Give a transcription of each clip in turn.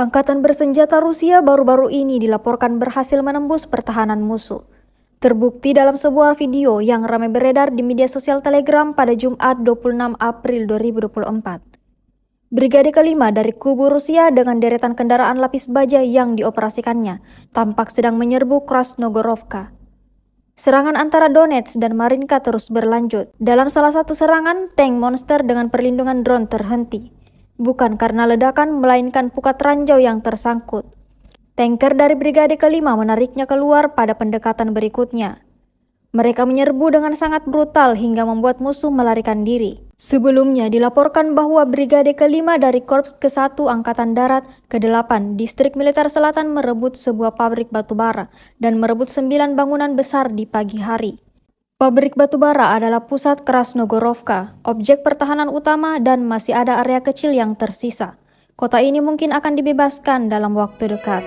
Angkatan bersenjata Rusia baru-baru ini dilaporkan berhasil menembus pertahanan musuh. Terbukti dalam sebuah video yang ramai beredar di media sosial Telegram pada Jumat 26 April 2024. Brigade kelima dari kubu Rusia dengan deretan kendaraan lapis baja yang dioperasikannya tampak sedang menyerbu Krasnogorovka. Serangan antara Donetsk dan Marinka terus berlanjut. Dalam salah satu serangan, tank monster dengan perlindungan drone terhenti. Bukan karena ledakan, melainkan pukat ranjau yang tersangkut. Tanker dari Brigade kelima menariknya keluar pada pendekatan berikutnya. Mereka menyerbu dengan sangat brutal hingga membuat musuh melarikan diri. Sebelumnya dilaporkan bahwa Brigade kelima dari Korps ke-1 Angkatan Darat ke-8 Distrik Militer Selatan merebut sebuah pabrik batubara dan merebut 9 bangunan besar di pagi hari. Pabrik batubara adalah pusat Krasnogorovka, objek pertahanan utama, dan masih ada area kecil yang tersisa. Kota ini mungkin akan dibebaskan dalam waktu dekat.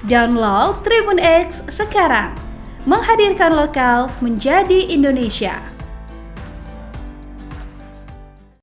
Download Tribun X sekarang, menghadirkan lokal menjadi Indonesia.